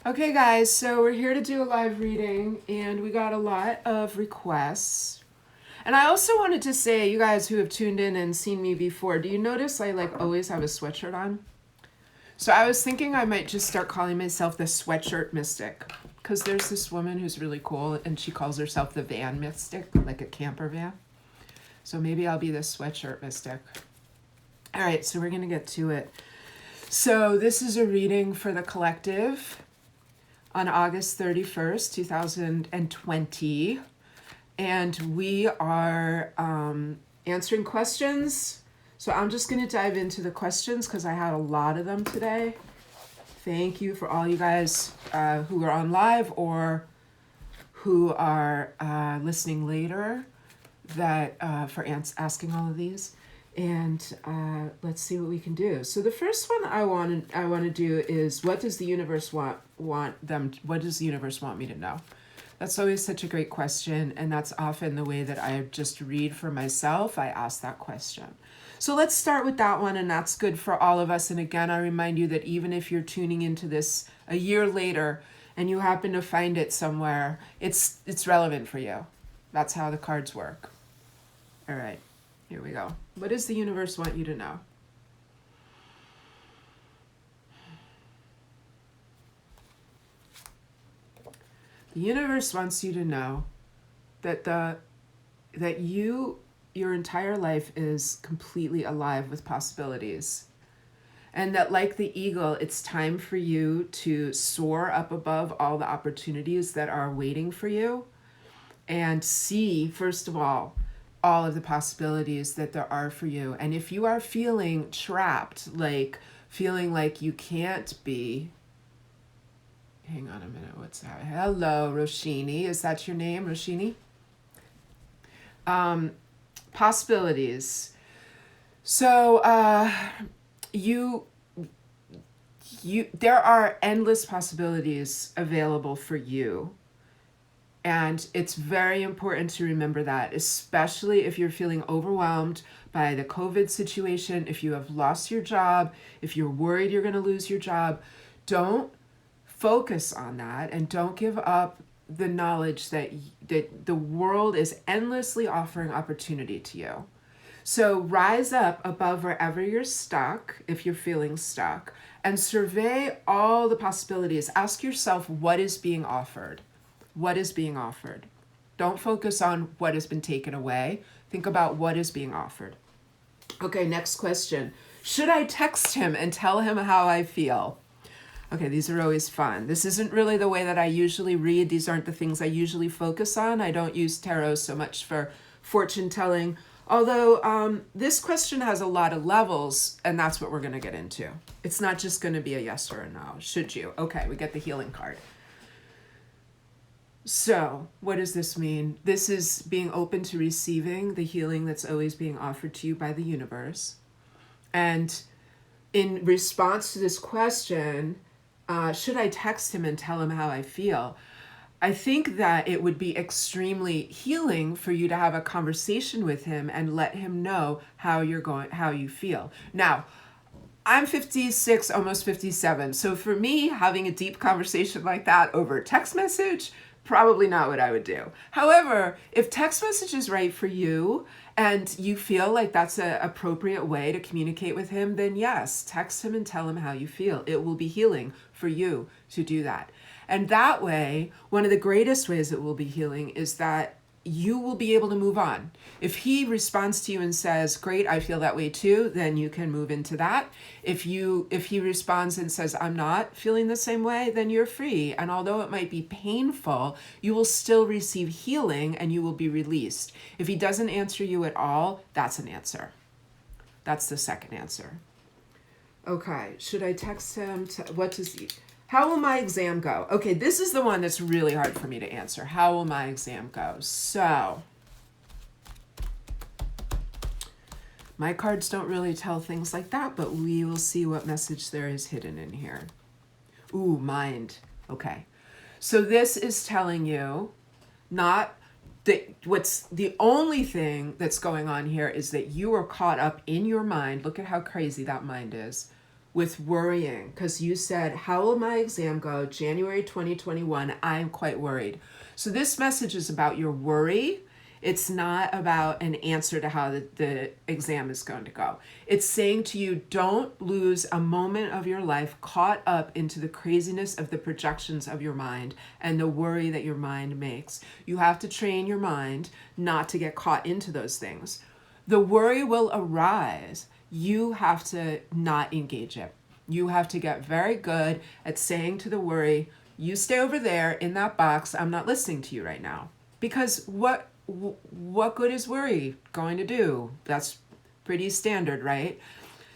Okay, guys, so we're here to do a live reading, and we got a lot of requests. And I also wanted to say, you guys who have tuned in and seen me before, do you notice I always have a sweatshirt on? So I was thinking I might just start calling myself the sweatshirt mystic, because there's this woman who's really cool, and she calls herself the van mystic, like a camper van. So maybe I'll be the sweatshirt mystic. All right, so we're going to get to it. So this is a reading for the collective on August 31st, 2020. And we are answering questions. So I'm just going to dive into the questions because I had a lot of them today. Thank you for all you guys who are on live or who are listening later for asking all of these. And let's see what we can do. So the first one I want to do is, what does the universe want them? What does the universe want me to know? That's always such a great question, and that's often the way that I just read for myself. I ask that question. So let's start with that one, and that's good for all of us. And again, I remind you that even if you're tuning into this a year later and you happen to find it somewhere, it's relevant for you. That's how the cards work. All right, here we go. What does the universe want you to know? The universe wants you to know that your entire life is completely alive with possibilities. And that, like the eagle, it's time for you to soar up above all the opportunities that are waiting for you and see, first of all of the possibilities that there are for you. And if you are feeling trapped, feeling like you can't be, hang on a minute, what's that? Hello, Roshini. Is that your name, Roshini? Possibilities. So there are endless possibilities available for you. And it's very important to remember that, especially if you're feeling overwhelmed by the COVID situation, if you have lost your job, if you're worried you're going to lose your job. Don't focus on that, and don't give up the knowledge that the world is endlessly offering opportunity to you. So rise up above wherever you're stuck, if you're feeling stuck, and survey all the possibilities. Ask yourself, what is being offered? What is being offered? Don't focus on what has been taken away. Think about what is being offered. Okay, next question. Should I text him and tell him how I feel? Okay, these are always fun. This isn't really the way that I usually read. These aren't the things I usually focus on. I don't use tarot so much for fortune telling. Although this question has a lot of levels, and that's what we're going to get into. It's not just going to be a yes or a no. Should you? Okay, we get the healing card. So what does this mean? This is being open to receiving the healing that's always being offered to you by the universe. And in response to this question, should I text him and tell him how I feel? I think that it would be extremely healing for you to have a conversation with him and let him know how you feel. Now, I'm 56, almost 57. So for me, having a deep conversation like that over a text message, probably not what I would do. However, if text message is right for you and you feel like that's an appropriate way to communicate with him, then yes, text him and tell him how you feel. It will be healing for you to do that. And that way, one of the greatest ways it will be healing is that you will be able to move on. If he responds to you and says, great, I feel that way too, then you can move into that. If he responds and says, I'm not feeling the same way, then you're free. And although it might be painful, you will still receive healing and you will be released. If he doesn't answer you at all, that's an answer. That's the second answer. Okay, should I text him? How will my exam go? Okay, this is the one that's really hard for me to answer. How will my exam go? So, my cards don't really tell things like that, but we will see what message there is hidden in here. Ooh, mind. Okay. So this is telling you what's the only thing that's going on here is that you are caught up in your mind. Look at how crazy that mind is. with worrying, because you said, how will my exam go? January 2021, I'm quite worried. So this message is about your worry. It's not about an answer to how the exam is going to go. It's saying to you, don't lose a moment of your life caught up into the craziness of the projections of your mind and the worry that your mind makes. You have to train your mind not to get caught into those things. The worry will arise. You have to not engage it. You have to get very good at saying to the worry, you stay over there in that box. I'm not listening to you right now. Because what good is worry going to do? That's pretty standard, right?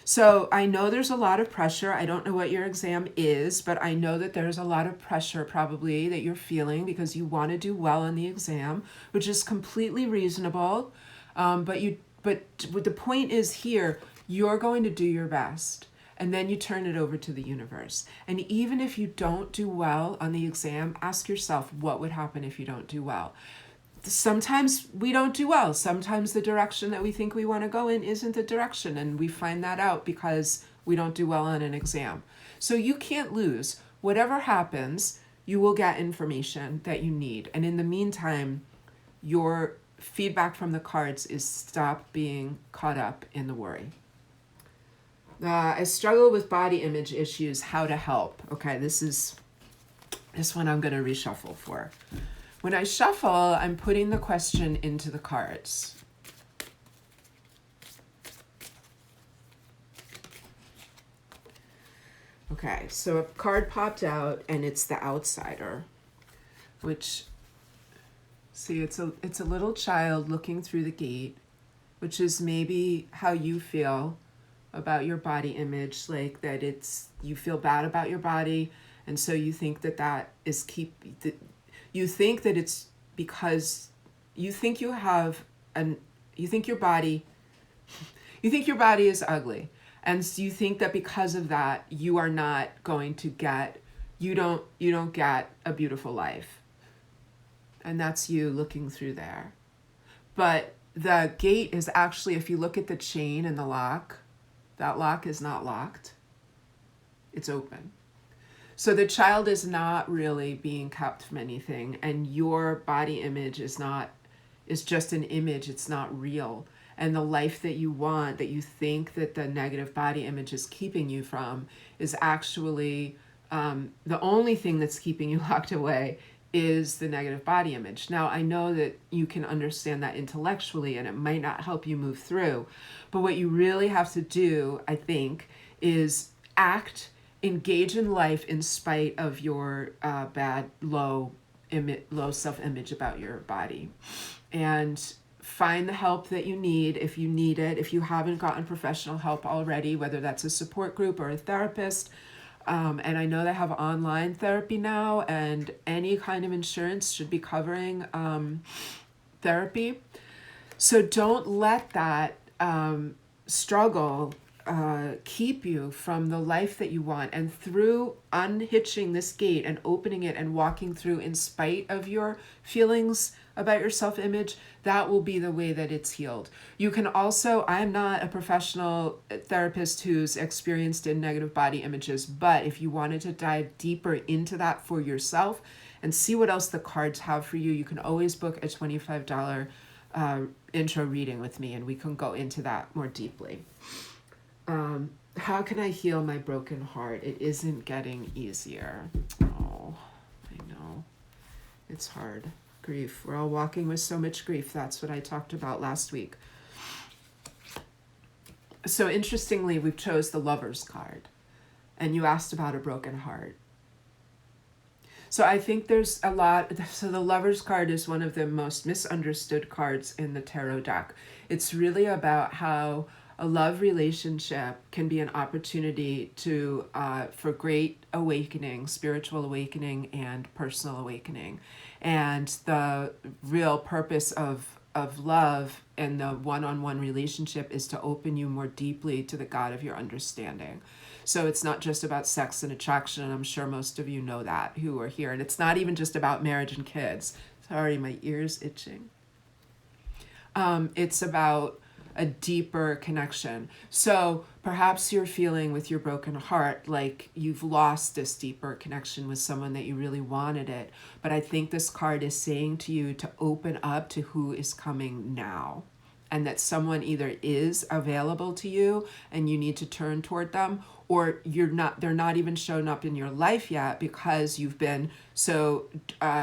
So I know there's a lot of pressure. I don't know what your exam is, but I know that there's a lot of pressure probably that you're feeling because you want to do well on the exam, which is completely reasonable. But the point is here, you're going to do your best. And then you turn it over to the universe. And even if you don't do well on the exam, ask yourself, what would happen if you don't do well? Sometimes we don't do well. Sometimes the direction that we think we want to go in isn't the direction. And we find that out because we don't do well on an exam. So you can't lose. Whatever happens, you will get information that you need. And in the meantime, your feedback from the cards is stop being caught up in the worry. I struggle with body image issues, how to help. Okay, this one I'm going to reshuffle for. When I shuffle, I'm putting the question into the cards. Okay, so a card popped out and it's the outsider, which, see, it's a little child looking through the gate, which is maybe how you feel about your body image, like that you feel bad about your body, and so you think that you think that it's because you think your body is ugly, and so you think that because of that you are not going to you don't get a beautiful life, and that's you looking through there. But the gate is actually, if you look at the chain and the lock, that lock is not locked. It's open. So the child is not really being kept from anything, and your body image is just an image. It's not real. And the life that you want, that you think that the negative body image is keeping you from, is actually the only thing that's keeping you locked away is the negative body image. Now, I know that you can understand that intellectually and it might not help you move through, but what you really have to do, I think, is engage in life in spite of your bad, low self-image about your body. And find the help that you need if you need it. If you haven't gotten professional help already, whether that's a support group or a therapist, and I know they have online therapy now, and any kind of insurance should be covering therapy. So don't let that struggle keep you from the life that you want. And through unhitching this gate and opening it and walking through in spite of your feelings about your self-image, that will be the way that it's healed. You can also, I'm not a professional therapist who's experienced in negative body images, but if you wanted to dive deeper into that for yourself and see what else the cards have for you, you can always book a $25 intro reading with me, and we can go into that more deeply. How can I heal my broken heart? It isn't getting easier. Oh, I know. It's hard. Grief. We're all walking with so much grief. That's what I talked about last week. So interestingly, we chose the Lover's card, and you asked about a broken heart. So I think there's a lot. So the Lover's card is one of the most misunderstood cards in the tarot deck. It's really about how a love relationship can be an opportunity for great awakening, spiritual awakening, and personal awakening. And the real purpose of love and the one-on-one relationship is to open you more deeply to the God of your understanding. So it's not just about sex and attraction, and I'm sure most of you know that who are here. And it's not even just about marriage and kids. Sorry, my ear's itching. It's about a deeper connection. So perhaps you're feeling with your broken heart like you've lost this deeper connection with someone that you really wanted it. But I think this card is saying to you to open up to who is coming now, and that someone either is available to you and you need to turn toward them, or they're not even shown up in your life yet because you've been so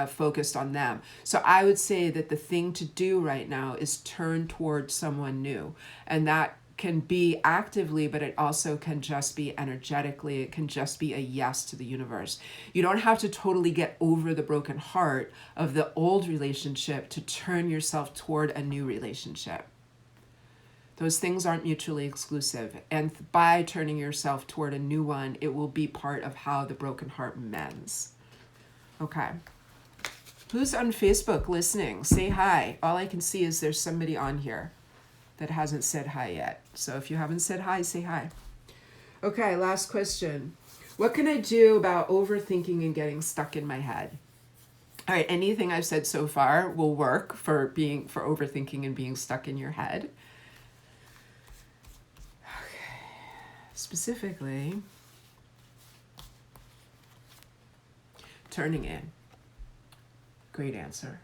focused on them. So I would say that the thing to do right now is turn toward someone new. And that can be actively, but it also can just be energetically. It can just be a yes to the universe. You don't have to totally get over the broken heart of the old relationship to turn yourself toward a new relationship. Those things aren't mutually exclusive. And by turning yourself toward a new one, it will be part of how the broken heart mends. Okay. Who's on Facebook listening? Say hi. All I can see is there's somebody on here that hasn't said hi yet. So if you haven't said hi, say hi. Okay, last question. What can I do about overthinking and getting stuck in my head? All right, anything I've said so far will work for overthinking and being stuck in your head. Specifically, turning in. Great answer.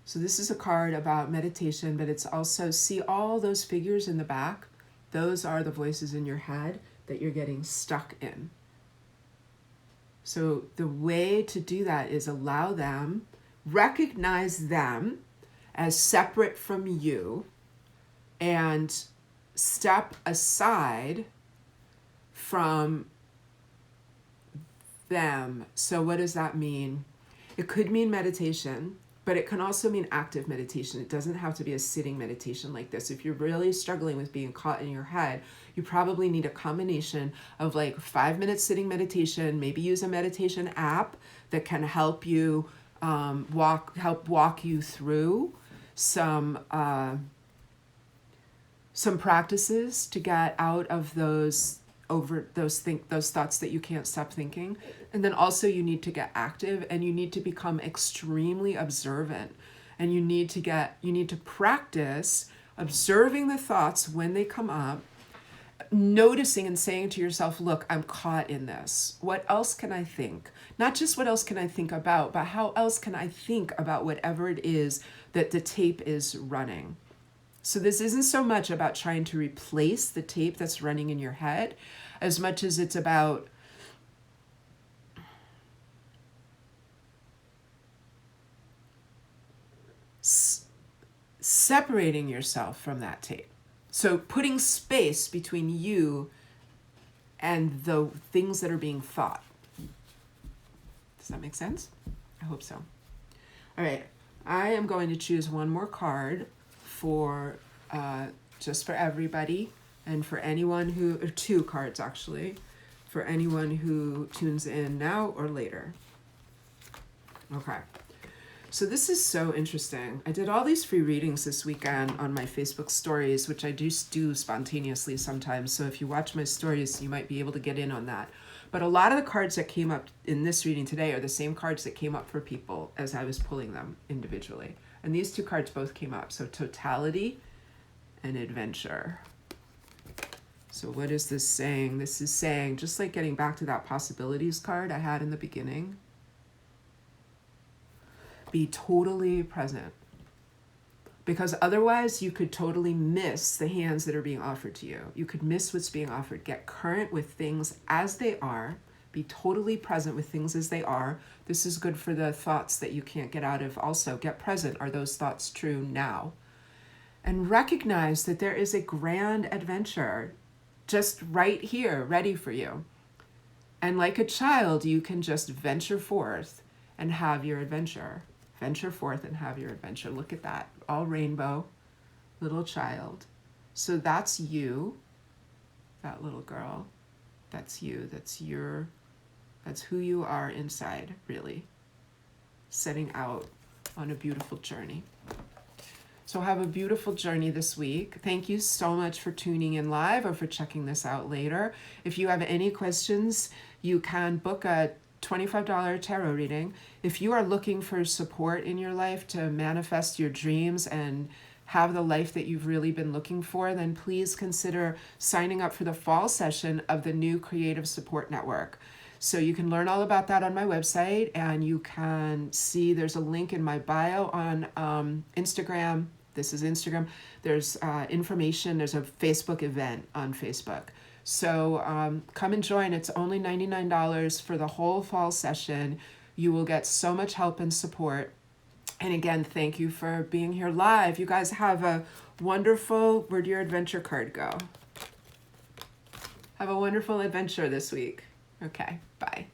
So this is a card about meditation, but it's also, see all those figures in the back? Those are the voices in your head that you're getting stuck in. So the way to do that is allow them, recognize them as separate from you, and step aside from them. So what does that mean? It could mean meditation, but it can also mean active meditation. It doesn't have to be a sitting meditation like this. If you're really struggling with being caught in your head, you probably need a combination of like 5-minute sitting meditation, maybe use a meditation app that can help you walk you through some practices to get out of those thoughts that you can't stop thinking. And then also you need to get active, and you need to become extremely observant, and you need to practice observing the thoughts when they come up, noticing and saying to yourself, look, I'm caught in this. What else can I think? Not just what else can I think about, but how else can I think about whatever it is that the tape is running. So this isn't so much about trying to replace the tape that's running in your head as much as it's about separating yourself from that tape. So putting space between you and the things that are being thought. Does that make sense? I hope so. All right, I am going to choose one more card for just for everybody, and for anyone who, or 2 cards actually, for anyone who tunes in now or later. Okay, so this is so interesting. I did all these free readings this weekend on my Facebook stories, which I do spontaneously sometimes. So if you watch my stories, you might be able to get in on that. But a lot of the cards that came up in this reading today are the same cards that came up for people as I was pulling them individually. And these 2 cards both came up. So totality and adventure. So what is this saying? This is saying, just like getting back to that possibilities card I had in the beginning, be totally present. Because otherwise you could totally miss the hands that are being offered to you. You could miss what's being offered. Get current with things as they are. Be totally present with things as they are. This is good for the thoughts that you can't get out of. Also, get present. Are those thoughts true now? And recognize that there is a grand adventure just right here, ready for you. And like a child, you can just venture forth and have your adventure. Venture forth and have your adventure. Look at that. All rainbow, little child. So that's you, that little girl. That's you. That's who you are inside, really. Setting out on a beautiful journey. So have a beautiful journey this week. Thank you so much for tuning in live or for checking this out later. If you have any questions, you can book a $25 tarot reading. If you are looking for support in your life to manifest your dreams and have the life that you've really been looking for, then please consider signing up for the fall session of the new Creative Support Network. So you can learn all about that on my website, and you can see there's a link in my bio on Instagram. This is Instagram. There's information. There's a Facebook event on Facebook. So come and join. It's only $99 for the whole fall session. You will get so much help and support. And again, thank you for being here live. You guys have a wonderful, where'd your adventure card go? Have a wonderful adventure this week. Okay, bye.